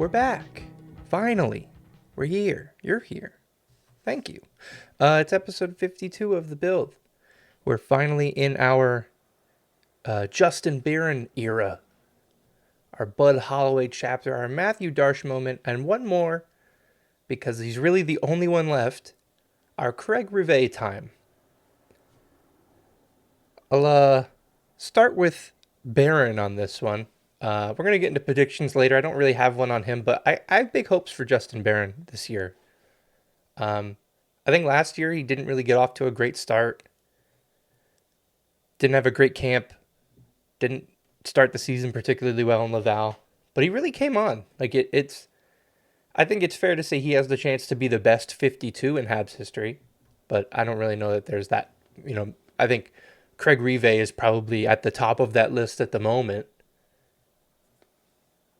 We're back. Finally. We're here. You're here. Thank you. It's episode 52 of The Build. We're finally in our Justin Byron era. Our Bud Holloway chapter, our Matthew Darsh moment, and one more, because he's really the only one left, our Craig Rivet time. I'll start with Byron on this one. We're going to get into predictions later. I don't really have one on him, but I have big hopes for Justin Byron this year. I think last year he didn't really get off to a great start. Didn't have a great camp. Didn't start the season particularly well in Laval. But he really came on. I think it's fair to say he has the chance to be the best 52 in Habs history. But I don't really know that there's that. I think Craig Rivet is probably at the top of that list at the moment.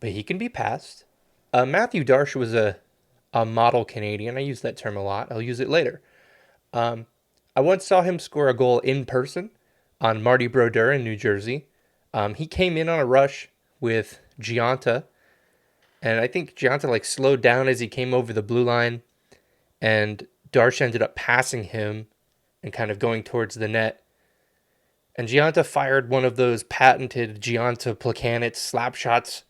But he can be passed. Matthew Darsh was a model Canadian. I use that term a lot. I'll use it later. I once saw him score a goal in person on Marty Brodeur in New Jersey. He came in on a rush with Giunta. And I think Giunta slowed down as he came over the blue line. And Darsh ended up passing him and kind of going towards the net. And Giunta fired one of those patented Giunta Plekanec slap shots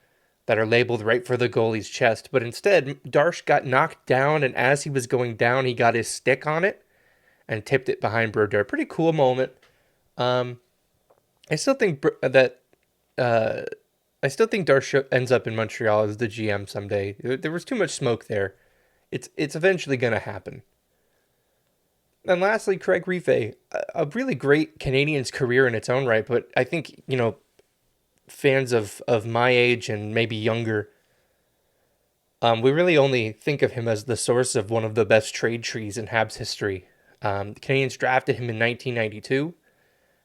that are labeled right for the goalie's chest. But instead, Darsh got knocked down, and as he was going down, he got his stick on it and tipped it behind Brodeur. Pretty cool moment. I still think Darsh ends up in Montreal as the GM someday. There was too much smoke there. It's eventually going to happen. And lastly, Craig Rivet, a really great Canadiens career in its own right, but I think, fans of my age and maybe younger, we really only think of him as the source of one of the best trade trees in Habs history. The Canadiens drafted him in 1992.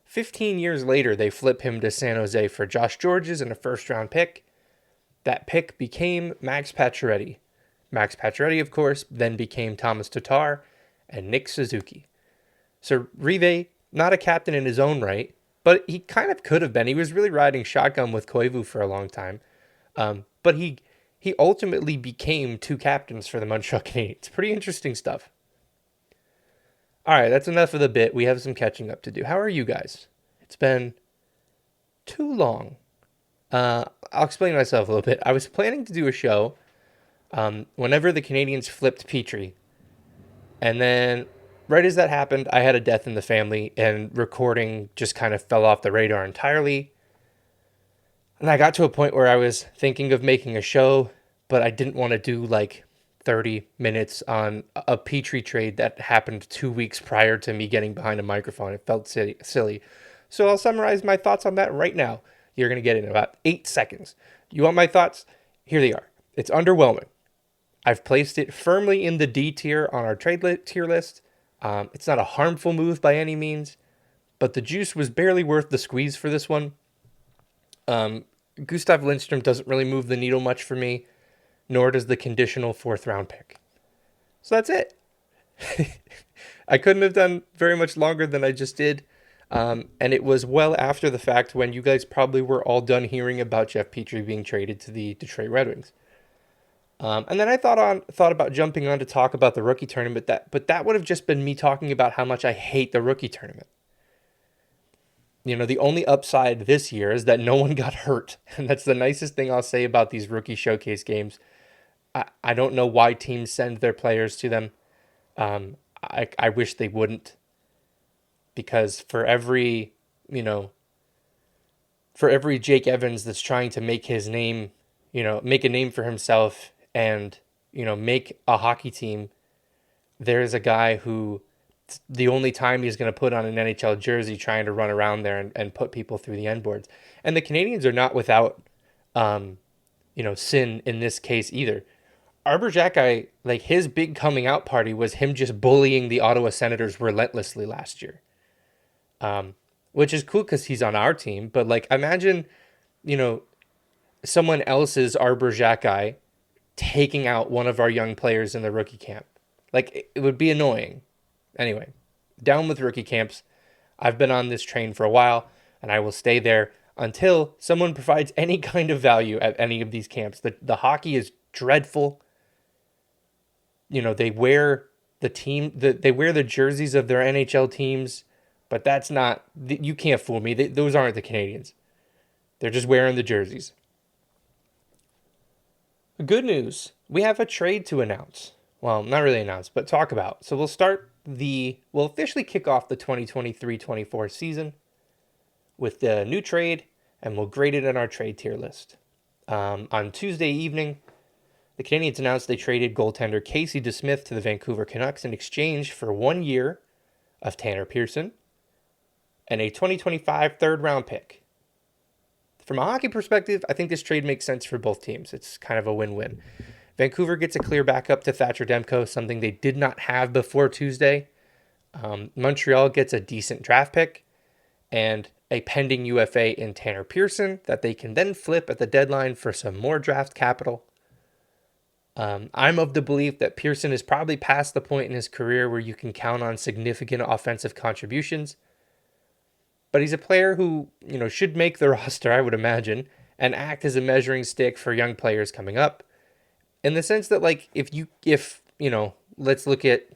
15 years later, they flip him to San Jose for Josh Georges and a first-round pick. That pick became Max Pacioretty. Max Pacioretty, of course, then became Thomas Tatar and Nick Suzuki. So Rivet, not a captain in his own right, but he kind of could have been. He was really riding shotgun with Koivu for a long time. But he ultimately became two captains for the Montreal Canadiens. Pretty interesting stuff. All right, that's enough of the bit. We have some catching up to do. How are you guys? It's been too long. I'll explain myself a little bit. I was planning to do a show whenever the Canadiens flipped Petrie. And then right as that happened, I had a death in the family and recording just kind of fell off the radar entirely. And I got to a point where I was thinking of making a show, but I didn't want to do 30 minutes on a Petrie trade that happened 2 weeks prior to me getting behind a microphone. It felt silly. So I'll summarize my thoughts on that right now. You're going to get it in about 8 seconds. You want my thoughts? Here they are. It's underwhelming. I've placed it firmly in the D tier on our tier list. It's not a harmful move by any means, but the juice was barely worth the squeeze for this one. Gustav Lindstrom doesn't really move the needle much for me, nor does the conditional 4th round pick. So that's it. I couldn't have done very much longer than I just did. And it was well after the fact when you guys probably were all done hearing about Jeff Petrie being traded to the Detroit Red Wings. And then I thought about jumping on to talk about the rookie tournament, but that would have just been me talking about how much I hate the rookie tournament. The only upside this year is that no one got hurt. And that's the nicest thing I'll say about these rookie showcase games. I don't know why teams send their players to them. I wish they wouldn't. Because for every Jake Evans that's trying to make his name, make a name for himself and, make a hockey team, there's a guy who the only time he's going to put on an NHL jersey trying to run around there and put people through the end boards. And the Canadiens are not without, sin in this case either. Arbor Xhekaj, his big coming out party was him just bullying the Ottawa Senators relentlessly last year. Which is cool because he's on our team. But imagine, someone else's Arbor Xhekaj taking out one of our young players in the rookie camp. It would be annoying. Anyway, down with rookie camps. I've been on this train for a while, and I will stay there until someone provides any kind of value at any of these camps. The hockey is dreadful. They wear they wear the jerseys of their NHL teams, but that's not, you can't fool me. Those aren't the Canadiens. They're just wearing the jerseys. Good news. We have a trade to announce. Well, not really announce, but talk about. So we'll officially kick off the 2023-24 season with the new trade, and we'll grade it in our trade tier list. On Tuesday evening, the Canadiens announced they traded goaltender Casey DeSmith to the Vancouver Canucks in exchange for 1 year of Tanner Pearson and a 2025 third-round pick. From a hockey perspective, I think this trade makes sense for both teams. It's kind of a win-win. Vancouver gets a clear backup to Thatcher Demko, something they did not have before Tuesday. Montreal gets a decent draft pick and a pending UFA in Tanner Pearson that they can then flip at the deadline for some more draft capital. I'm of the belief that Pearson is probably past the point in his career where you can count on significant offensive contributions. But he's a player who, should make the roster, I would imagine, and act as a measuring stick for young players coming up. In the sense that, let's look at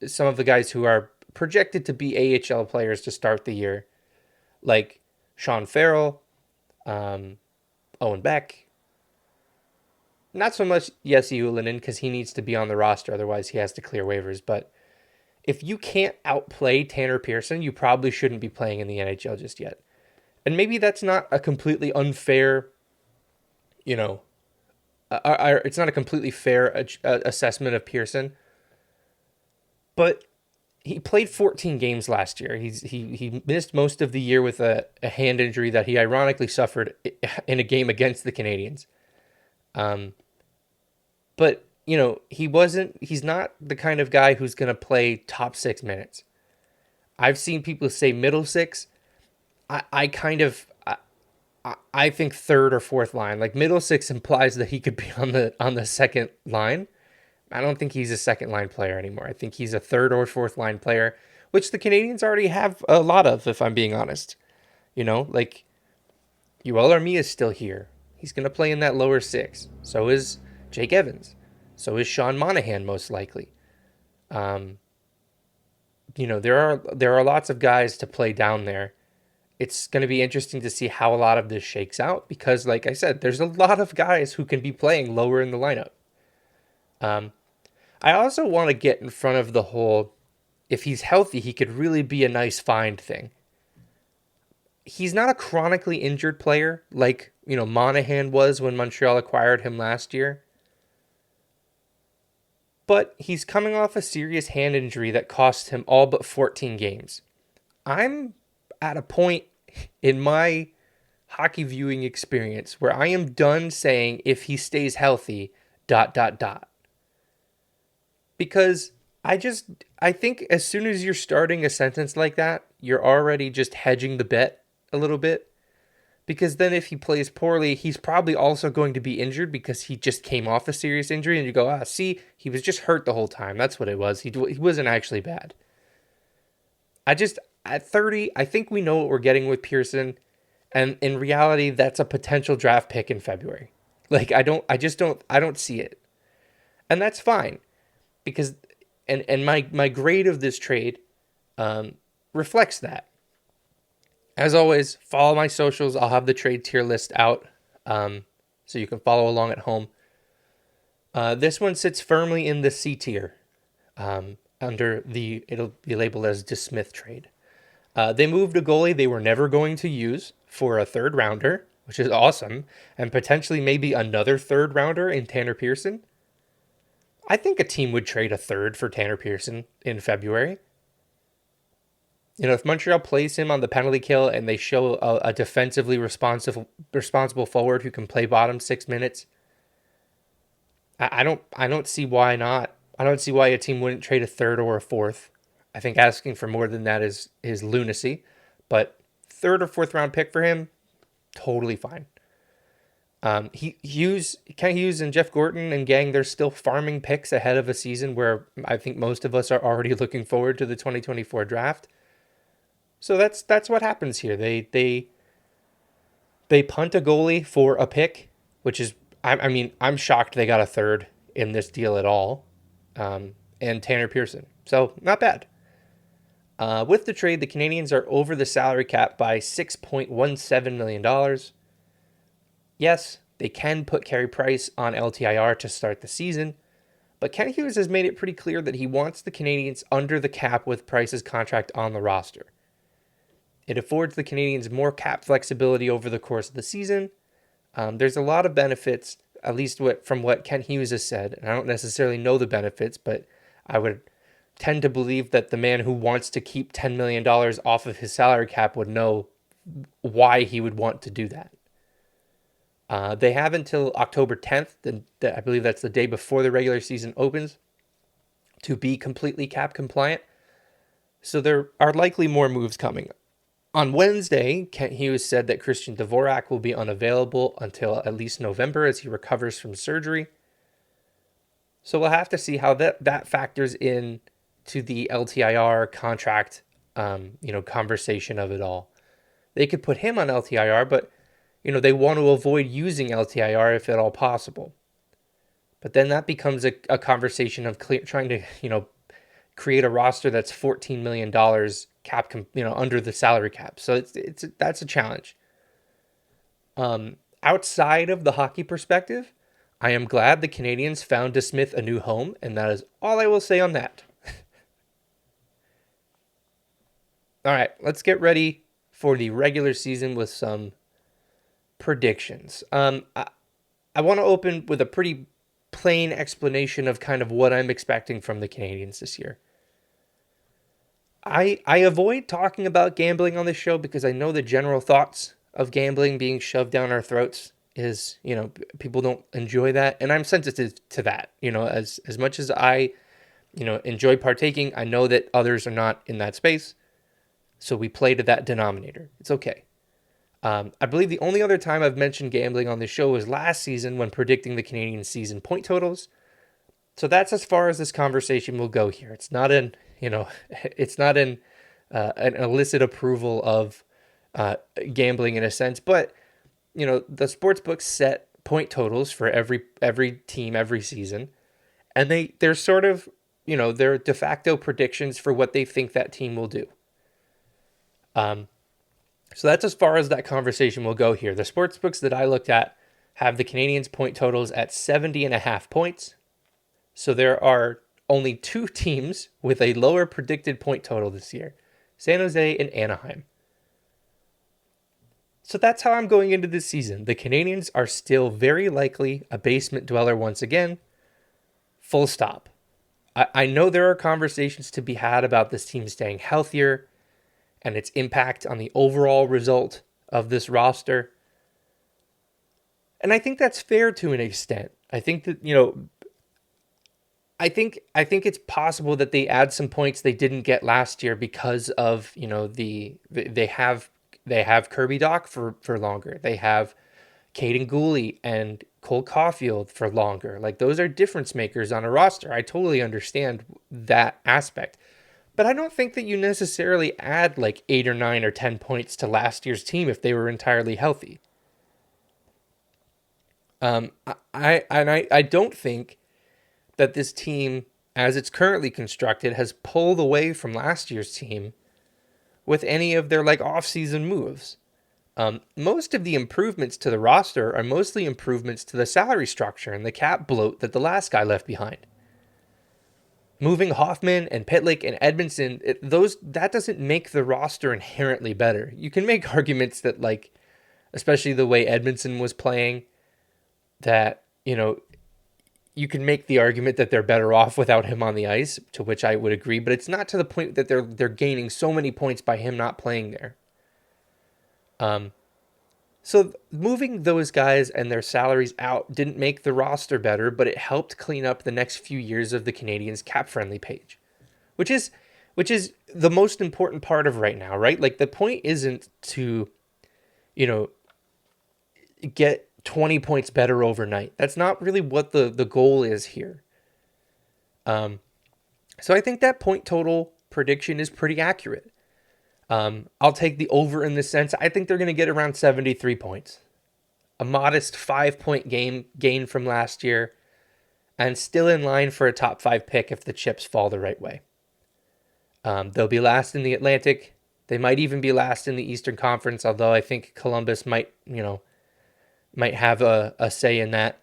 some of the guys who are projected to be AHL players to start the year, like Sean Farrell, Owen Beck. Not so much Jesse Ylönen, because he needs to be on the roster, otherwise he has to clear waivers, but if you can't outplay Tanner Pearson, you probably shouldn't be playing in the NHL just yet. And maybe that's not a completely unfair, it's not a completely fair assessment of Pearson. But he played 14 games last year. He missed most of the year with a hand injury that he ironically suffered in a game against the Canadiens. But he's not the kind of guy who's going to play top 6 minutes. I've seen people say middle 6. I think third or fourth line. Like middle 6 implies that he could be on the second line. I don't think he's a second line player anymore. I think he's a third or fourth line player, which the Canadiens already have a lot of, if I'm being honest. Yoel Armia is still here. He's going to play in that lower 6. So is Jake Evans. So is Sean Monahan, most likely. There are lots of guys to play down there. It's going to be interesting to see how a lot of this shakes out because, like I said, there's a lot of guys who can be playing lower in the lineup. I also want to get in front of the whole, if he's healthy, he could really be a nice find thing. He's not a chronically injured player like, Monahan was when Montreal acquired him last year. But he's coming off a serious hand injury that cost him all but 14 games. I'm at a point in my hockey viewing experience where I am done saying if he stays healthy, ... Because I think as soon as you're starting a sentence like that, you're already just hedging the bet a little bit. Because then if he plays poorly, he's probably also going to be injured because he just came off a serious injury. And you go, see, he was just hurt the whole time. That's what it was. He wasn't actually bad. At 30, I think we know what we're getting with Pearson. And in reality, that's a potential draft pick in February. I don't see it. And that's fine. Because, and my grade of this trade reflects that. As always, follow my socials. I'll have the trade tier list out so you can follow along at home. This one sits firmly in the C tier it'll be labeled as DeSmith trade. They moved a goalie they were never going to use for a third rounder, which is awesome, and potentially maybe another third rounder in Tanner Pearson. I think a team would trade a third for Tanner Pearson in February. If Montreal plays him on the penalty kill and they show a defensively responsible forward who can play bottom 6 minutes, I don't see why not. I don't see why a team wouldn't trade a third or a fourth. I think asking for more than that is lunacy, but third or fourth round pick for him, totally fine. Kent Hughes and Jeff Gorton and gang, they're still farming picks ahead of a season where I think most of us are already looking forward to the 2024 draft. So that's what happens here. They punt a goalie for a pick, which is I mean, I'm shocked they got a third in this deal at all, and Tanner Pearson. So not bad. With the trade, the Canadiens are over the salary cap by $6.17 million. Yes, they can put Carey Price on LTIR to start the season, but Ken Hughes has made it pretty clear that he wants the Canadiens under the cap with Price's contract on the roster. It affords the Canadiens more cap flexibility over the course of the season. There's a lot of benefits, at least from what Ken Hughes has said, and I don't necessarily know the benefits, but I would tend to believe that the man who wants to keep $10 million off of his salary cap would know why he would want to do that. They have until October 10th, I believe that's the day before the regular season opens, to be completely cap compliant. So there are likely more moves coming. On Wednesday, Kent Hughes said that Christian Dvorak will be unavailable until at least November as he recovers from surgery. So we'll have to see how that factors in to the LTIR contract, conversation of it all. They could put him on LTIR, but they want to avoid using LTIR if at all possible. But then that becomes a conversation of trying to, create a roster that's $14 million cap, under the salary cap. So that's a challenge. Outside of the hockey perspective, I am glad the Canadiens found DeSmith a new home, and that is all I will say on that. All right, let's get ready for the regular season with some predictions. I want to open with a pretty plain explanation of kind of what I'm expecting from the Canadiens this year. I avoid talking about gambling on this show because I know the general thoughts of gambling being shoved down our throats is, people don't enjoy that. And I'm sensitive to that, as much as I, enjoy partaking, I know that others are not in that space. So we play to that denominator. It's okay. I believe the only other time I've mentioned gambling on this show was last season when predicting the Canadian season point totals. So that's as far as this conversation will go here. It's not an illicit approval of gambling in a sense, but the sports books set point totals for every team every season, and they're sort of they're de facto predictions for what they think that team will do. So that's as far as that conversation will go here. The sports books that I looked at have the Canadiens' point totals at 70.5 points. So there are only two teams with a lower predicted point total this year, San Jose and Anaheim. So that's how I'm going into this season. The Canadiens are still very likely a basement dweller once again. Full stop. I know there are conversations to be had about this team staying healthier and its impact on the overall result of this roster. And I think that's fair to an extent. I think that, I think it's possible that they add some points they didn't get last year because of, they have Kirby Dach for longer. They have Caden Gooley and Cole Caulfield for longer. Like, those are difference makers on a roster. I totally understand that aspect. But I don't think that you necessarily add like 8 or 9 or 10 points to last year's team if they were entirely healthy. I don't think that this team, as it's currently constructed, has pulled away from last year's team with any of their like off-season moves. Most of the improvements to the roster are mostly improvements to the salary structure and the cap bloat that the last guy left behind. Moving Hoffman and Pitlick and Edmondson, that doesn't make the roster inherently better. You can make arguments that, like, especially the way Edmondson was playing, that, you can make the argument that they're better off without him on the ice, to which I would agree, but it's not to the point that they're gaining so many points by him not playing there. So moving those guys and their salaries out didn't make the roster better, but it helped clean up the next few years of the Canadiens' cap-friendly page, which is the most important part of right now, right? Like, the point isn't to, get 20 points better overnight. That's not really what the goal is here. So I think that point total prediction is pretty accurate. I'll take the over in this sense. I think they're going to get around 73 points. a modest 5-point gain from last year, and still in line for a top 5 pick if the chips fall the right way. They'll be last in the Atlantic. They might even be last in the Eastern Conference, although I think Columbus might have a say in that.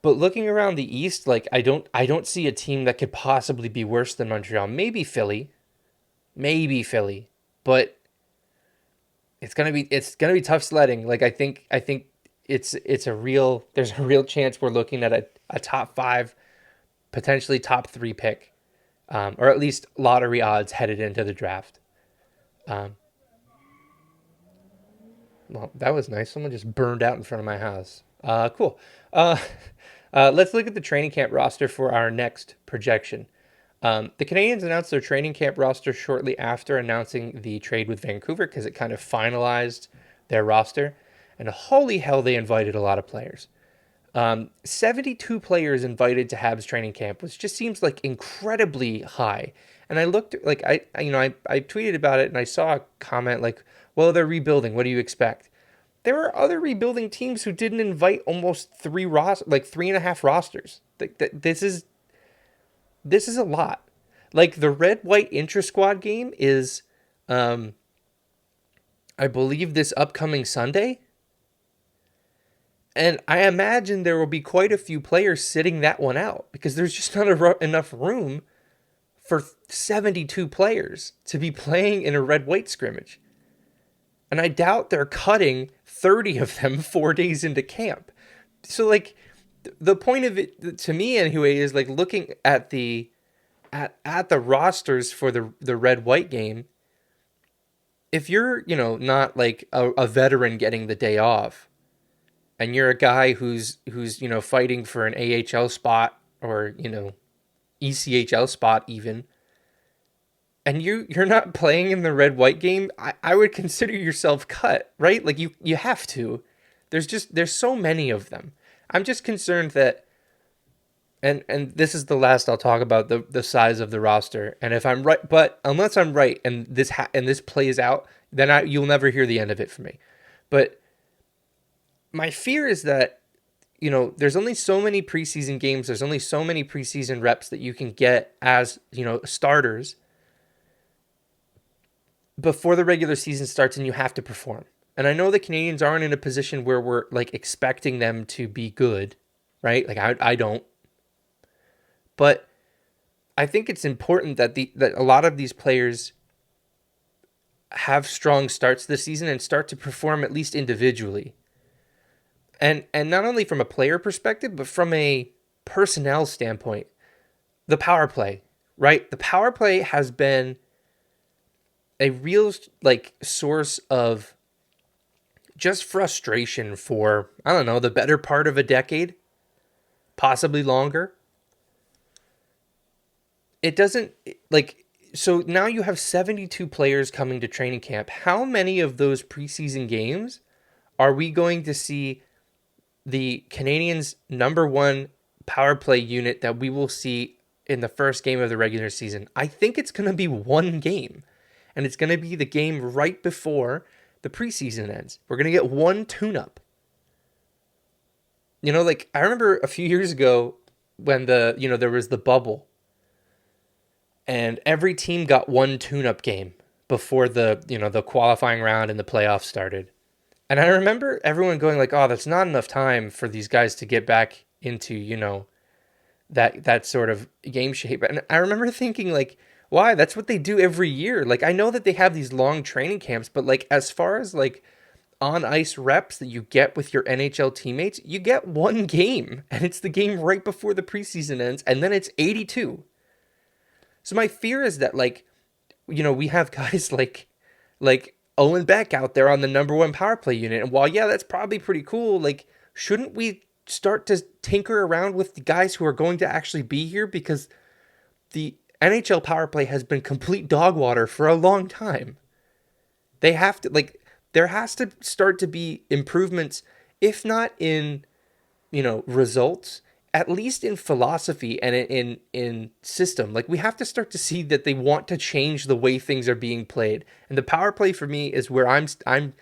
But looking around the East, like I don't see a team that could possibly be worse than Montreal. Maybe Philly, but it's gonna be tough sledding. Like I think there's a real chance we're looking at a top 5, potentially top 3 pick, or at least lottery odds headed into the draft. Well, that was nice. Someone just burned out in front of my house. Cool. Let's look at the training camp roster for our next projection. The Canadiens announced their training camp roster shortly after announcing the trade with Vancouver because it kind of finalized their roster. And holy hell, they invited a lot of players. 72 players invited to Habs training camp, which just seems like incredibly high. And I looked, like, I tweeted about it and I saw a comment like, well, they're rebuilding. What do you expect? There are other rebuilding teams who didn't invite almost 3.5 rosters. This is a lot. Like the red-white intra-squad game is, I believe, this upcoming Sunday. And I imagine there will be quite a few players sitting that one out because there's just not enough room for 72 players to be playing in a red-white scrimmage. And I doubt they're cutting 30 of them 4 days into camp. So, like, the point of it, to me anyway, is like looking at the rosters for the red-white game. If you're, not like a veteran getting the day off, and you're a guy who's fighting for an AHL spot or ECHL spot even, and you're not playing in the red-white game, I would consider yourself cut, right? Like you have to. There's so many of them. I'm just concerned that, and this is the last I'll talk about the size of the roster. And if I'm right, but unless I'm right and this plays out, then you'll never hear the end of it from me. But my fear is that, there's only so many preseason games. There's only so many preseason reps that you can get as, starters before the regular season starts, and you have to perform. And I know the Canadiens aren't in a position where we're like expecting them to be good, right? Like I don't. But I think it's important that a lot of these players have strong starts this season and start to perform at least individually. And not only from a player perspective, but from a personnel standpoint. The power play, right? The power play has been a real source of just frustration for, I don't know, the better part of a decade, possibly longer. It doesn't, so now you have 72 players coming to training camp. How many of those preseason games are we going to see the Canadiens' number one power play unit that we will see in the first game of the regular season? I think it's going to be one game, and it's going to be the game right before the preseason ends. We're going to get one tune-up. I remember a few years ago when there was the bubble, and every team got one tune-up game before the qualifying round and the playoffs started. And I remember everyone going like, oh, that's not enough time for these guys to get back into, that sort of game shape. And I remember thinking like, why? That's what they do every year. Like, I know that they have these long training camps, but like, as far as like on ice reps that you get with your NHL teammates, you get one game, and it's the game right before the preseason ends, and then it's 82. So my fear is that we have guys like Owen Beck out there on the number one power play unit. And while, yeah, that's probably pretty cool, like, shouldn't we start to tinker around with the guys who are going to actually be here? Because the NHL power play has been complete dog water for a long time. They have to, there has to start to be improvements, if not in, results, at least in philosophy and in system. Like, we have to start to see that they want to change the way things are being played. And the power play for me is where I'm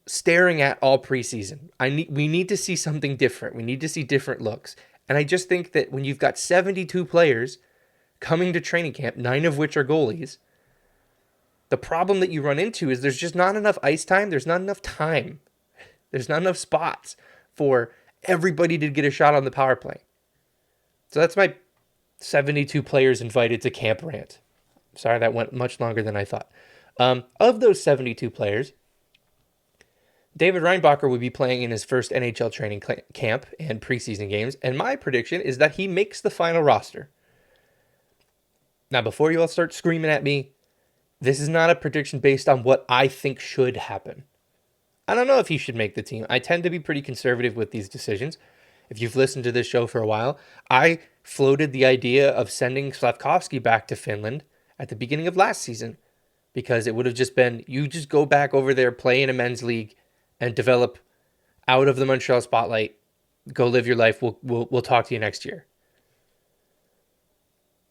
staring at all preseason. We need to see something different. We need to see different looks. And I just think that when you've got 72 players coming to training camp, 9 of which are goalies, the problem that you run into is there's just not enough ice time. There's not enough time. There's not enough spots for everybody to get a shot on the power play. So that's my 72 players invited to camp rant. Sorry, that went much longer than I thought. Of those 72 players, David Reinbacher will be playing in his first NHL training camp and preseason games, and my prediction is that he makes the final roster. Now, before you all start screaming at me, this is not a prediction based on what I think should happen. I don't know if he should make the team. I tend to be pretty conservative with these decisions. If you've listened to this show for a while, I floated the idea of sending Slafkovsky back to Finland at the beginning of last season because it would have just been, you just go back over there, play in a men's league, and develop out of the Montreal spotlight. Go live your life. We'll talk to you next year.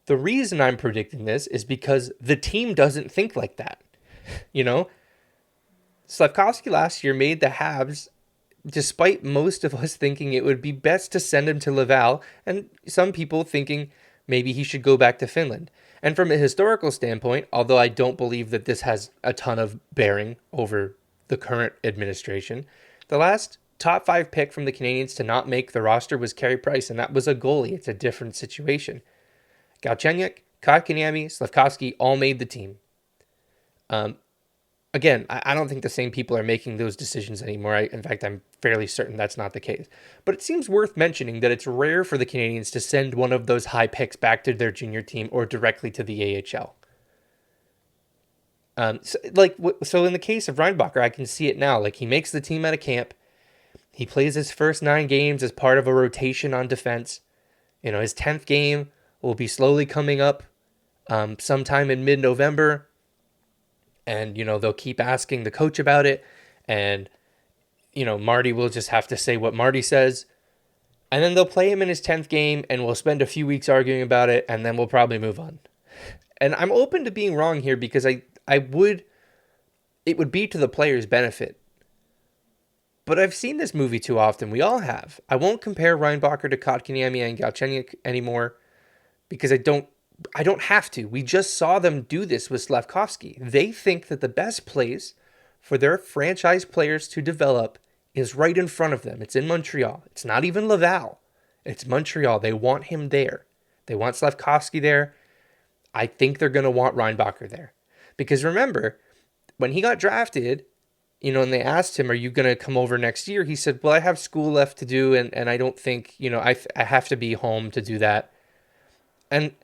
The reason I'm predicting this is because the team doesn't think like that. You know, Slafkovsky last year made the Habs, despite most of us thinking it would be best to send him to Laval, and some people thinking maybe he should go back to Finland. And from a historical standpoint, although I don't believe that this has a ton of bearing over the current administration, the last top 5 pick from the Canadiens to not make the roster was Carey Price, and that was a goalie. It's a different situation. Galchenyuk, Kotkaniemi, Slafkovsky all made the team. Again, I don't think the same people are making those decisions anymore. In fact, I'm fairly certain that's not the case. But it seems worth mentioning that it's rare for the Canadiens to send one of those high picks back to their junior team or directly to the AHL. So in the case of Reinbacher, I can see it now. Like, he makes the team out of camp. He plays his first 9 games as part of a rotation on defense. You know, his 10th game will be slowly coming up sometime in mid-November. And, you know, they'll keep asking the coach about it. And, you know, Marty will just have to say what Marty says. And then they'll play him in his 10th game and we'll spend a few weeks arguing about it. And then we'll probably move on. And I'm open to being wrong here because it would be to the player's benefit. But I've seen this movie too often. We all have. I won't compare Reinbacher to Kotkaniemi and Galchenyuk anymore because I don't have to. We just saw them do this with Slafkovsky. They think that the best place for their franchise players to develop is right in front of them. It's in Montreal. It's not even Laval. It's Montreal. They want him there. They want Slafkovsky there. I think they're going to want Reinbacher there. Because remember, when he got drafted, you know, and they asked him, are you going to come over next year? He said, well, I have school left to do, and I don't think, you know, I have to be home to do that. And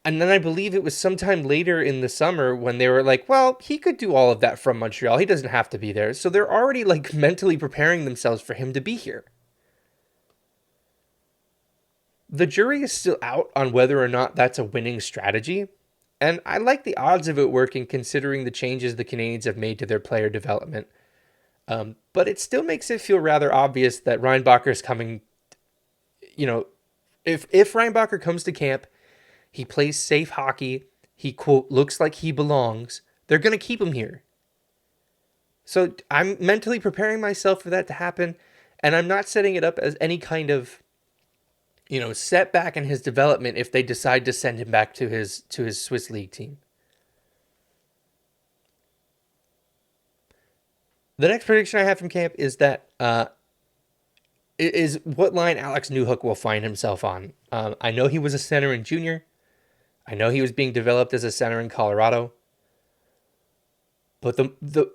then I believe it was sometime later in the summer when they were like, well, he could do all of that from Montreal. He doesn't have to be there. So they're already like mentally preparing themselves for him to be here. The jury is still out on whether or not that's a winning strategy. And I like the odds of it working considering the changes the Canadiens have made to their player development. But it still makes it feel rather obvious that Reinbacher is coming, you know, if Reinbacher comes to camp, he plays safe hockey, he, quote, looks like he belongs, they're going to keep him here. So I'm mentally preparing myself for that to happen, and I'm not setting it up as any kind of, you know, setback in his development if they decide to send him back to his Swiss League team. The next prediction I have from camp is that is what line Alex Newhook will find himself on. I know he was a center in junior. I know he was being developed as a center in Colorado. But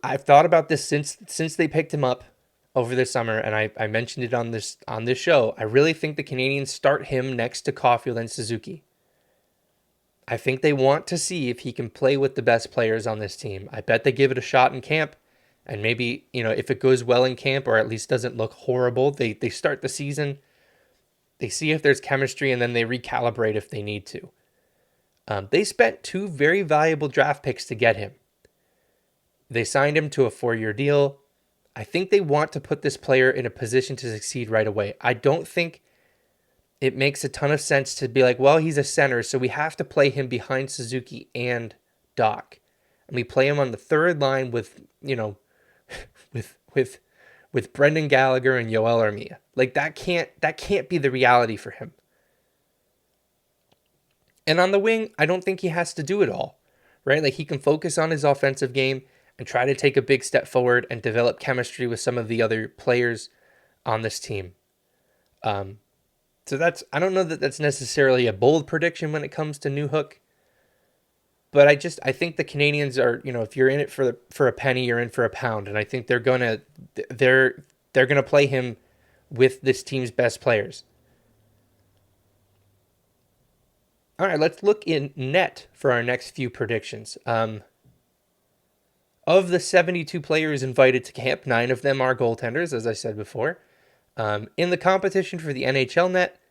I've thought about this since they picked him up over the summer, and I mentioned it on this show. I really think the Canadiens start him next to Caulfield and Suzuki. I think they want to see if he can play with the best players on this team. I bet they give it a shot in camp, and maybe, you know, if it goes well in camp or at least doesn't look horrible, they start the season, they see if there's chemistry, and then they recalibrate if they need to. They spent 2 very valuable draft picks to get him. They signed him to a 4-year deal. I think they want to put this player in a position to succeed right away. I don't think it makes a ton of sense to be like, well, he's a center, so we have to play him behind Suzuki and Doc. And we play him on the third line with, you know, with Brendan Gallagher and Yoel Armia. Like that can't be the reality for him. And on the wing, I don't think he has to do it all, right? Like he can focus on his offensive game and try to take a big step forward and develop chemistry with some of the other players on this team. So I don't know that that's necessarily a bold prediction when it comes to Newhook, but I think the Canadians are, if you're in it for a penny, you're in for a pound, and I think they're gonna play him with this team's best players. All right, let's look in net for our next few predictions. Of the 72 players invited to camp, 9 of them are goaltenders, as I said before. In the competition for the NHL net,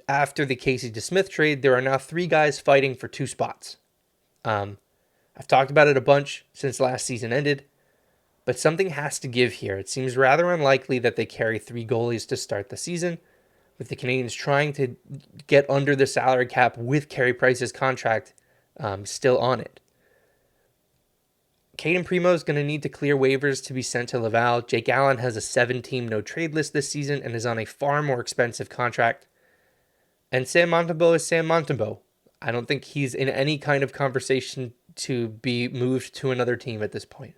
after the Casey DeSmith trade, there are now 3 guys fighting for 2 spots. I've talked about it a bunch since last season ended, but something has to give here. It seems rather unlikely that they carry 3 goalies to start the season, with the Canadians trying to get under the salary cap with Carey Price's contract still on it. Caden Primo is going to need to clear waivers to be sent to Laval. Jake Allen has a 7-team no-trade list this season and is on a far more expensive contract. And Sam Montembeault is Sam Montembeault. I don't think he's in any kind of conversation to be moved to another team at this point.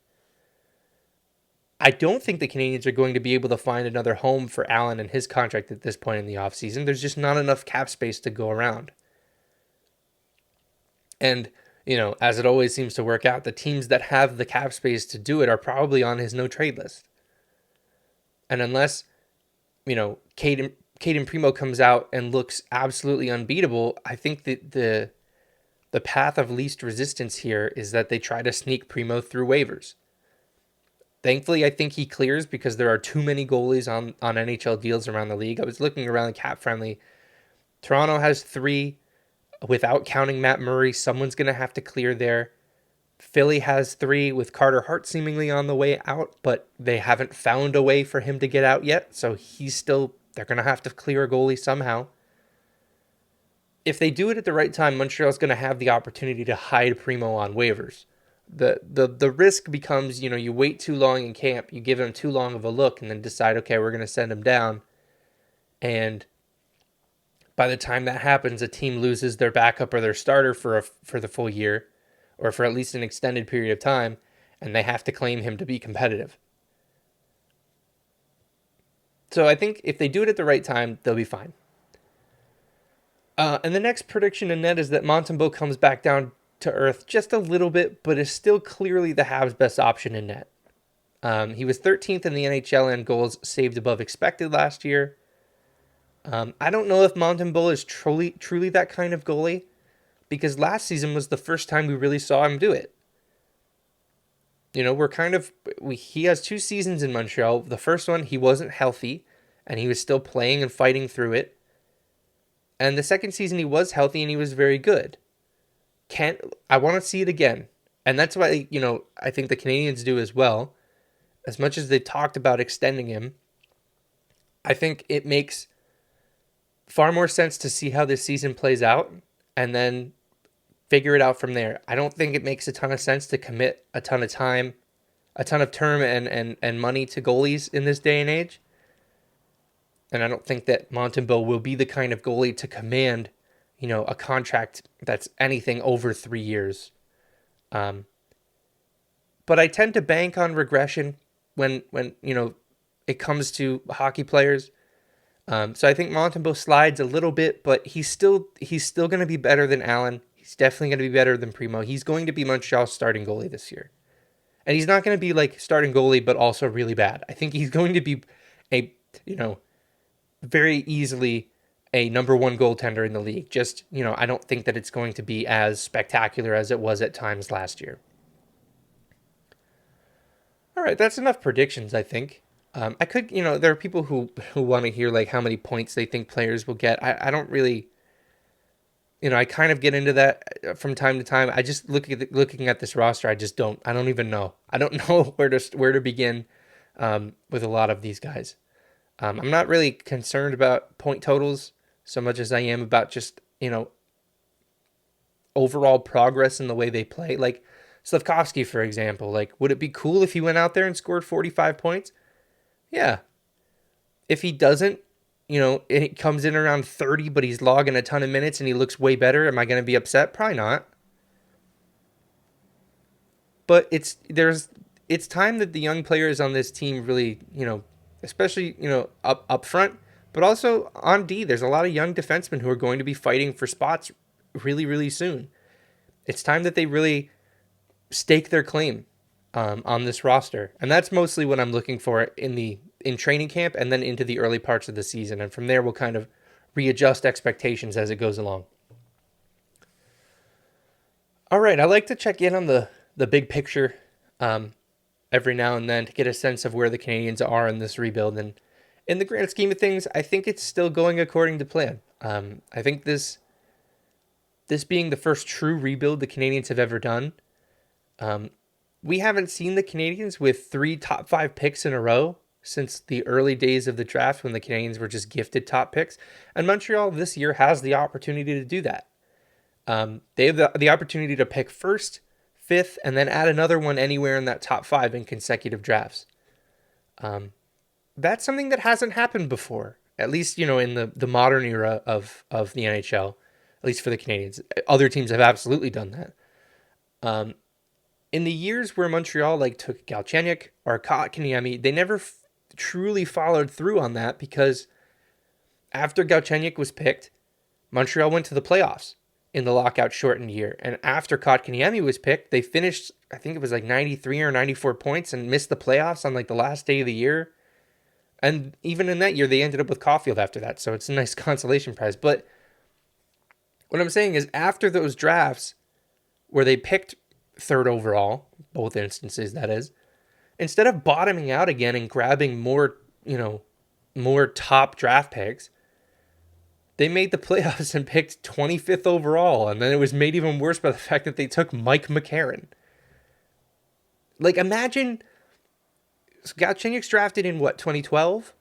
I don't think the Canadians are going to be able to find another home for Allen and his contract at this point in the offseason. There's just not enough cap space to go around. And, as it always seems to work out, the teams that have the cap space to do it are probably on his no-trade list. And unless, Caden Primo comes out and looks absolutely unbeatable, I think that the path of least resistance here is that they try to sneak Primo through waivers. Thankfully, I think he clears because there are too many goalies on NHL deals around the league. I was looking around the cap friendly. Toronto has 3 without counting Matt Murray. Someone's going to have to clear there. Philly has 3 with Carter Hart seemingly on the way out, but they haven't found a way for him to get out yet. So they're going to have to clear a goalie somehow. If they do it at the right time, Montreal's going to have the opportunity to hide Primo on waivers. The risk becomes, you wait too long in camp, you give him too long of a look and then decide, okay, we're going to send him down. And by the time that happens, a team loses their backup or their starter for the full year or for at least an extended period of time, and they have to claim him to be competitive. So I think if they do it at the right time, they'll be fine. And the next prediction in net is that Montembeault comes back down to earth just a little bit, but is still clearly the Habs' best option in net. He was 13th in the NHL in goals saved above expected last year. I don't know if Montembeault is truly that kind of goalie, because last season was the first time we really saw him do it. He has 2 seasons in Montreal. The first one, he wasn't healthy, and he was still playing and fighting through it. And the second season, he was healthy, and he was very good. I want to see it again. And that's why, I think the Canadians do as well. As much as they talked about extending him, I think it makes far more sense to see how this season plays out and then figure it out from there. I don't think it makes a ton of sense to commit a ton of time, a ton of term and money to goalies in this day and age. And I don't think that Montembeault will be the kind of goalie to command, a contract that's anything over 3 years. But I tend to bank on regression when it comes to hockey players. So I think Montembeault slides a little bit, but he's still going to be better than Allen. He's definitely going to be better than Primo. He's going to be Montreal's starting goalie this year. And he's not going to be like starting goalie, but also really bad. I think he's going to be very easily a number 1 goaltender in the league. Just, I don't think that it's going to be as spectacular as it was at times last year. All right, that's enough predictions, I think. I could, there are people who want to hear like how many points they think players will get. I don't really, I kind of get into that from time to time. I just looking at this roster, I don't even know. I don't know where to begin with a lot of these guys. I'm not really concerned about point totals so much as I am about just, overall progress in the way they play. Like Slavkovsky, for example, like, would it be cool if he went out there and scored 45 points? Yeah. If he doesn't, it comes in around 30, but he's logging a ton of minutes and he looks way better, am I going to be upset? Probably not. But it's time that the young players on this team really, especially, up front, but also on D, there's a lot of young defensemen who are going to be fighting for spots really, really soon. It's time that they really stake their claim on this roster. And that's mostly what I'm looking for in training camp and then into the early parts of the season. And from there, we'll kind of readjust expectations as it goes along. All right, I like to check in on the big picture every now and then to get a sense of where the Canadiens are in this rebuild. And in the grand scheme of things, I think it's still going according to plan. I think this being the first true rebuild the Canadiens have ever done, we haven't seen the Canadiens with 3 top 5 picks in a row since the early days of the draft when the Canadiens were just gifted top picks. And Montreal this year has the opportunity to do that. They have the opportunity to pick first, fifth, and then add another one anywhere in that top 5 in consecutive drafts. That's something that hasn't happened before, at least, in the modern era of the NHL, at least for the Canadiens. Other teams have absolutely done that. In the years where Montreal took Galchenyuk or Kotkaniemi, they never truly followed through on that because after Galchenyuk was picked, Montreal went to the playoffs in the lockout shortened year. And after Kotkaniemi was picked, they finished, I think it was 93 or 94 points and missed the playoffs on the last day of the year. And even in that year, they ended up with Caulfield after that. So it's a nice consolation prize. But what I'm saying is after those drafts where they picked third overall, both instances that is, instead of bottoming out again and grabbing more top draft picks, they made the playoffs and picked 25th overall. And then it was made even worse by the fact that they took Mike McCarron. Imagine Galchenyuk's drafted in 2012?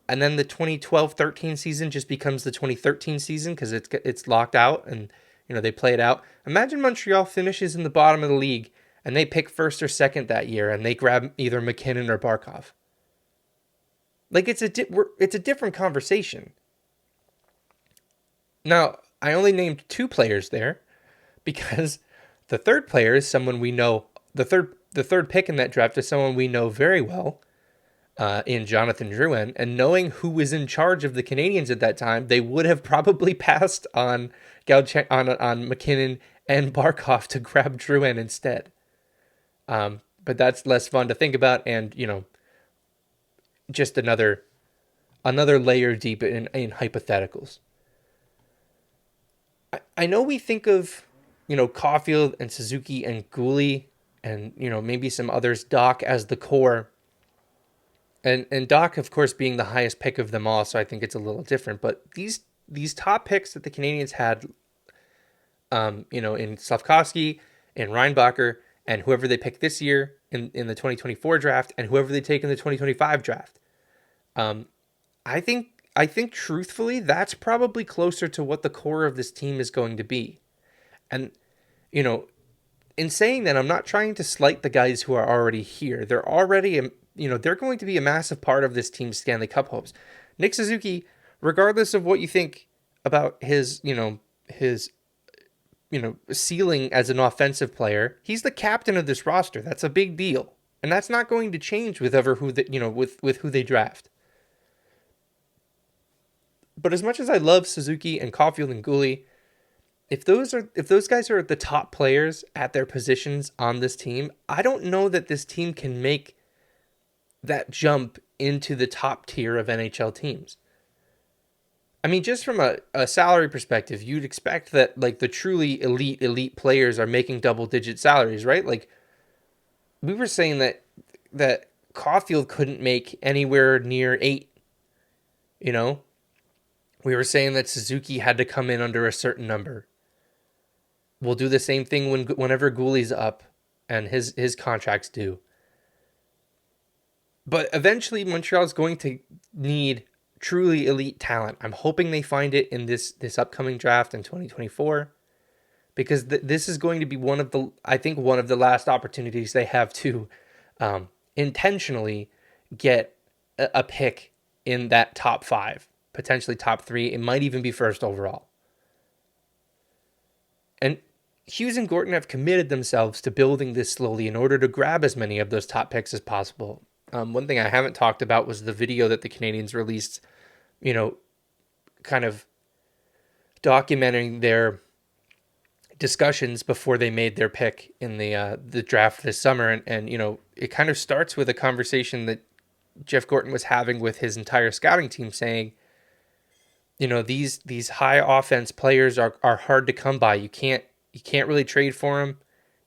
And then the 2012-13 season just becomes the 2013 season because it's locked out and, they play it out. Imagine Montreal finishes in the bottom of the league and they pick first or second that year and they grab either McKinnon or Barkov. It's a different conversation. Now, I only named 2 players there because the third player is someone we know. The third pick in that draft is someone we know very well in Jonathan Drouin. And knowing who was in charge of the Canadiens at that time, they would have probably passed on McKinnon and Barkov to grab Drouin instead. But that's less fun to think about and, just another layer deep in hypotheticals. I know we think of, Caulfield and Suzuki and Gooley and, maybe some others, Doc as the core. And Doc, of course, being the highest pick of them all, so I think it's a little different. But these top picks that the Canadiens had, in Slavkovsky, in Reinbacher, and whoever they pick this year in the 2024 draft, and whoever they take in the 2025 draft, I think truthfully, that's probably closer to what the core of this team is going to be. And, in saying that, I'm not trying to slight the guys who are already here. They're already, they're going to be a massive part of this team's Stanley Cup hopes. Nick Suzuki, regardless of what you think about his ceiling as an offensive player, he's the captain of this roster. That's a big deal. And that's not going to change with with who they draft. But as much as I love Suzuki and Caulfield and Gooley, if those guys are the top players at their positions on this team, I don't know that this team can make that jump into the top tier of NHL teams. I mean, just from a salary perspective, you'd expect that the truly elite players are making double-digit salaries, right? We were saying that Caulfield couldn't make anywhere near 8, We were saying that Suzuki had to come in under a certain number. We'll do the same thing whenever Gooley's up and his contract's due. But eventually, Montreal's going to need truly elite talent. I'm hoping they find it in this upcoming draft in 2024. because this is going to be one of the last opportunities they have to intentionally get a pick in that top 5, potentially top 3. It might even be first overall. And Hughes and Gorton have committed themselves to building this slowly in order to grab as many of those top picks as possible. One thing I haven't talked about was the video that the Canadians released, kind of documenting their discussions before they made their pick in the draft this summer. And it kind of starts with a conversation that Jeff Gorton was having with his entire scouting team, saying, these high offense players are hard to come by. You can't really trade for them.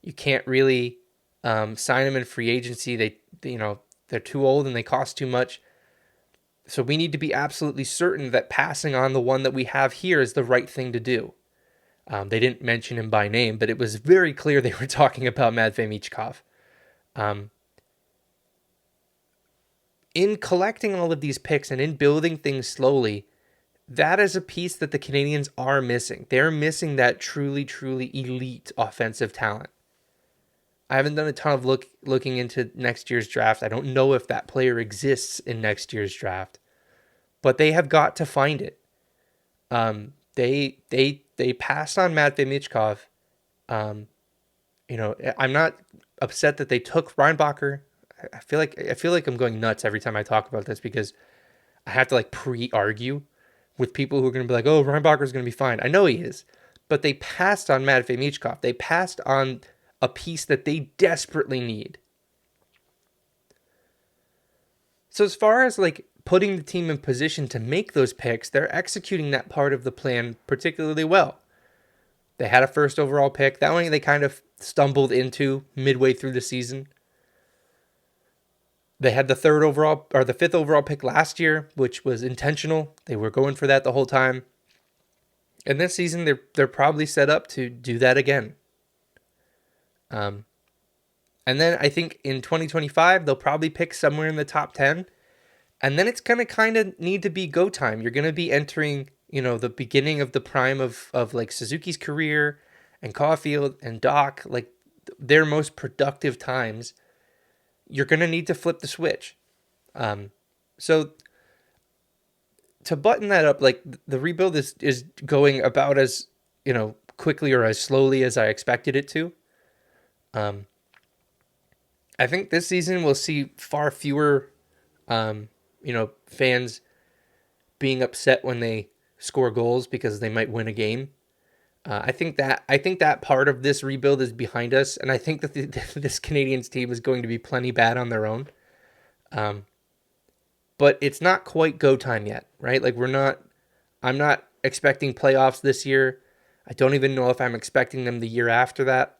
You can't really sign them in free agency. They're too old and they cost too much. So we need to be absolutely certain that passing on the one that we have here is the right thing to do. They didn't mention him by name, but it was very clear they were talking about Matvei Michkov. In collecting all of these picks and in building things slowly, that is a piece that the Canadians are missing. They're missing that truly, truly elite offensive talent. I haven't done a ton of looking into next year's draft. I don't know if that player exists in next year's draft, but they have got to find it. They passed on Matvei Michkov. I'm not upset that they took Reinbacher. I feel like I'm going nuts every time I talk about this because I have to pre-argue with people who are going to be like, oh, Reinbacher's going to be fine. I know he is, but they passed on Matvei Michkov. They passed on a piece that they desperately need. So as far as putting the team in position to make those picks, they're executing that part of the plan particularly well. They had a first overall pick. That one they kind of stumbled into midway through the season. They had the fifth overall pick last year, which was intentional. They were going for that the whole time. And this season, they're probably set up to do that again. And then I think in 2025, they'll probably pick somewhere in the top 10. And then it's going to kind of need to be go time. You're going to be entering, the beginning of the prime of Suzuki's career and Caulfield and Doc, their most productive times. You're going to need to flip the switch. So to button that up, the rebuild is going about as, quickly or as slowly as I expected it to. I think this season we'll see far fewer, fans being upset when they score goals because they might win a game. I think that part of this rebuild is behind us, and I think that this Canadiens team is going to be plenty bad on their own. But it's not quite go time yet, right? I'm not expecting playoffs this year. I don't even know if I'm expecting them the year after that.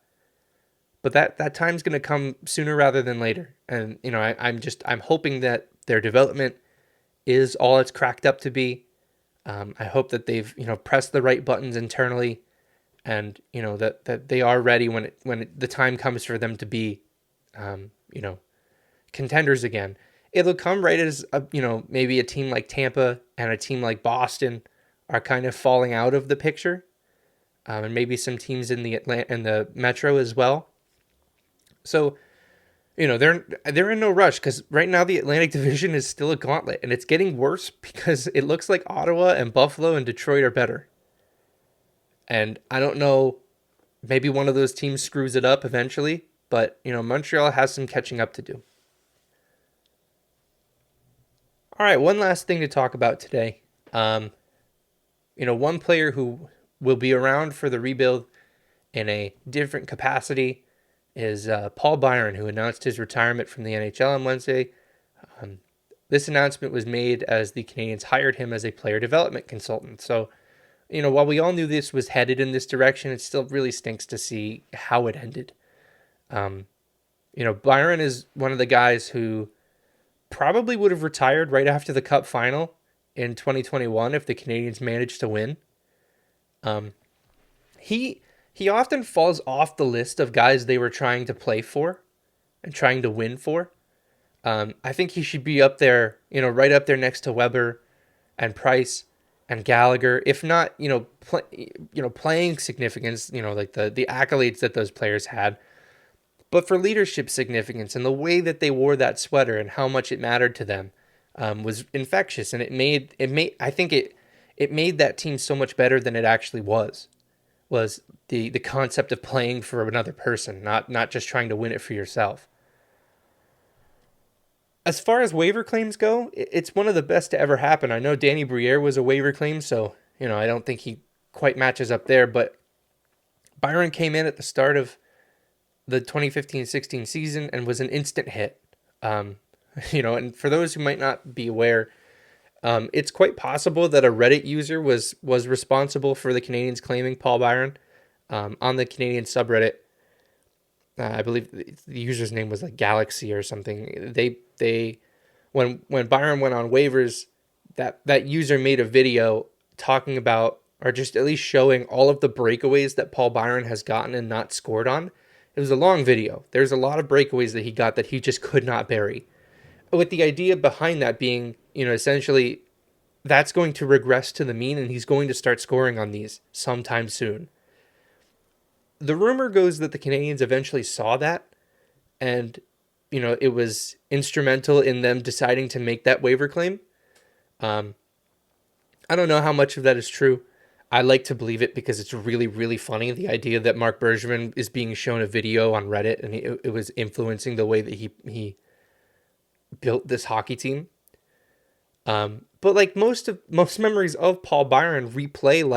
But that time's going to come sooner rather than later. And, I'm hoping that their development is all it's cracked up to be. I hope that they've, pressed the right buttons internally and, that they are ready when the time comes for them to be, contenders again. It'll come right as, maybe a team like Tampa and a team like Boston are kind of falling out of the picture. And maybe some teams in the Metro as well. So, they're in no rush because right now the Atlantic Division is still a gauntlet, and it's getting worse because it looks like Ottawa and Buffalo and Detroit are better. And I don't know, maybe one of those teams screws it up eventually, but Montreal has some catching up to do. All right, one last thing to talk about today. One player who will be around for the rebuild in a different capacity is Paul Byron, who announced his retirement from the NHL on Wednesday. This announcement was made as the Canadiens hired him as a player development consultant. So, while we all knew this was headed in this direction, it still really stinks to see how it ended. Byron is one of the guys who probably would have retired right after the Cup final in 2021 if the Canadiens managed to win. He often falls off the list of guys they were trying to play for and trying to win for. I think he should be up there, right up there next to Weber and Price and Gallagher, if not, playing significance, like the accolades that those players had, but for leadership significance and the way that they wore that sweater and how much it mattered to them, was infectious, and it made that team so much better than it actually was. Was the concept of playing for another person, not just trying to win it for yourself. As far as waiver claims go, it's one of the best to ever happen. I know Danny Briere was a waiver claim, so I don't think he quite matches up there. But Byron came in at the start of the 2015-16 season and was an instant hit. Um, and for those who might not be aware, it's quite possible that a Reddit user was responsible for the Canadians claiming Paul Byron, on the Canadian subreddit. I believe the user's name was like Galaxy or something. They when Byron went on waivers, that user made a video talking about, or just at least showing, all of the breakaways that Paul Byron has gotten and not scored on. It was a long video. There's a lot of breakaways that he got that he just could not bury. With the idea behind that being, essentially that's going to regress to the mean and he's going to start scoring on these sometime soon. The rumor goes that the Canadians eventually saw that, and it was instrumental in them deciding to make that waiver claim. I don't know how much of that is true. I like to believe it because it's really, really funny. The idea that Mark Bergevin is being shown a video on Reddit and it was influencing the way that he built this hockey team. But like most memories of Paul Byron replay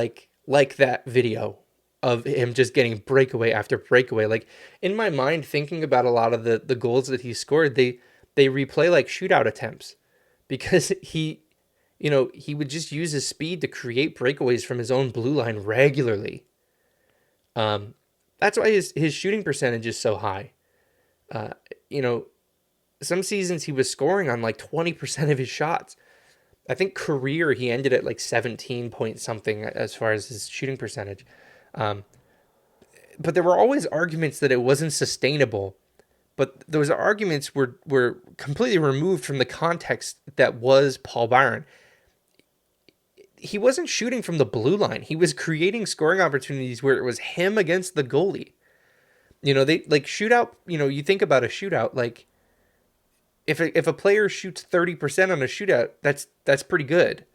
like that video of him just getting breakaway after breakaway. Like, in my mind, thinking about a lot of the goals that he scored, they replay like shootout attempts, because he would just use his speed to create breakaways from his own blue line regularly. That's why his shooting percentage is so high. Some seasons he was scoring on like 20% of his shots. I think career he ended at like 17 point something as far as his shooting percentage. But there were always arguments that it wasn't sustainable. But those arguments were completely removed from the context that was Paul Byron. He wasn't shooting from the blue line. He was creating scoring opportunities where it was him against the goalie. They like shootout. You think about a shootout, like if a player shoots 30% on a shootout, that's pretty good.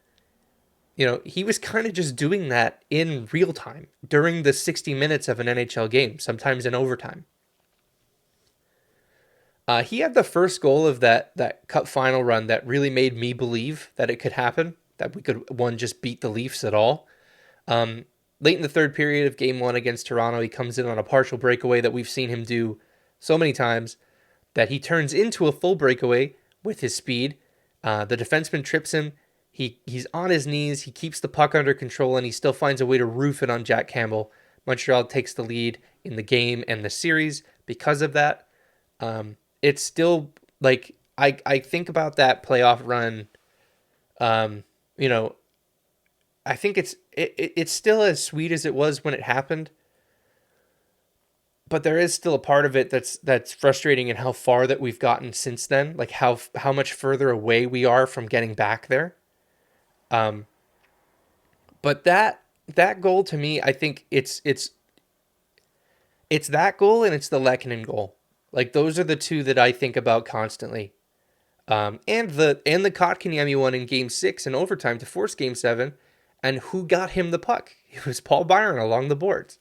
He was kind of just doing that in real time during the 60 minutes of an NHL game, sometimes in overtime. He had the first goal of that cup final run that really made me believe that it could happen, that we could, just beat the Leafs at all. Late in the third period of game one against Toronto, he comes in on a partial breakaway that we've seen him do so many times, that he turns into a full breakaway with his speed. The defenseman trips him. He's on his knees. He keeps the puck under control, and he still finds a way to roof it on Jack Campbell. Montreal takes the lead in the game and the series because of that. It's still like I think about that playoff run. I think it's still as sweet as it was when it happened. But there is still a part of it that's frustrating in how far that we've gotten since then, like how much further away we are from getting back there. But that goal, to me, I think it's that goal and it's the Lehkonen goal. Like, those are the two that I think about constantly. And the Kotkaniemi one in Game 6 in overtime to force Game 7, and who got him the puck? It was Paul Byron along the boards.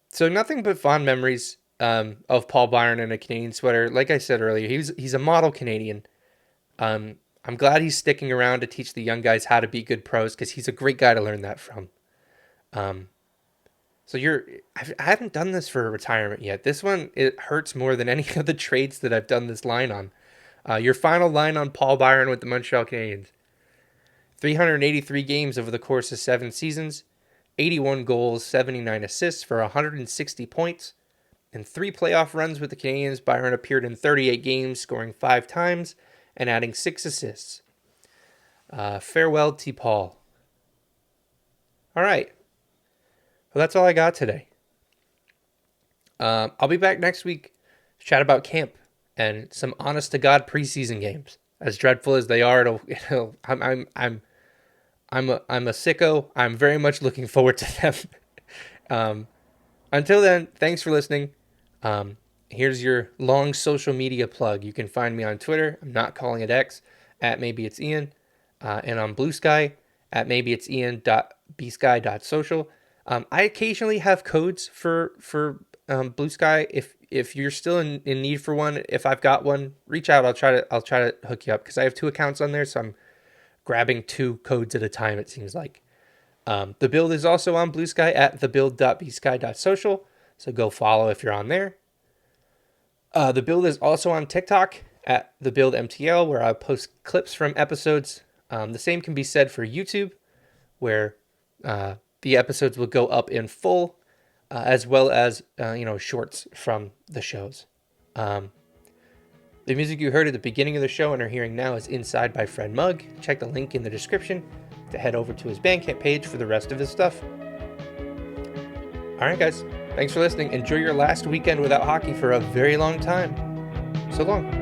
So nothing but fond memories of Paul Byron in a Canadian sweater. Like I said earlier, he's a model Canadian. I'm glad he's sticking around to teach the young guys how to be good pros, because he's a great guy to learn that from. So I haven't done this for retirement yet. This one, it hurts more than any of the trades that I've done this line on. Your final line on Paul Byron with the Montreal Canadiens: 383 games over the course of 7 seasons, 81 goals, 79 assists for 160 points. In 3 playoff runs with the Canadiens, Byron appeared in 38 games, scoring 5 times and adding 6 assists. Farewell, T. Paul. All right. Well, that's all I got today. I'll be back next week to chat about camp and some honest-to-God preseason games. As dreadful as they are, I'm I'm a sicko. I'm very much looking forward to them. Until then, thanks for listening. Here's your long social media plug. You can find me on Twitter. I'm not calling it X, at maybe it's Ian, and on Blue Sky at maybe it's Ian.bsky.social. I occasionally have codes for Blue Sky. If you're still in need for one, if I've got one, reach out. I'll try to hook you up because I have 2 accounts on there, so I'm grabbing 2 codes at a time. It seems like. The build is also on Blue Sky at thebuild.bsky.social, so go follow if you're on there. The build is also on TikTok at thebuildmtl, where I post clips from episodes. The same can be said for YouTube, where the episodes will go up in full, as well as shorts from the shows. The music you heard at the beginning of the show and are hearing now is Inside by Fred Mugg. Check the link in the description to head over to his Bandcamp page for the rest of his stuff. All right, guys. Thanks for listening. Enjoy your last weekend without hockey for a very long time. So long.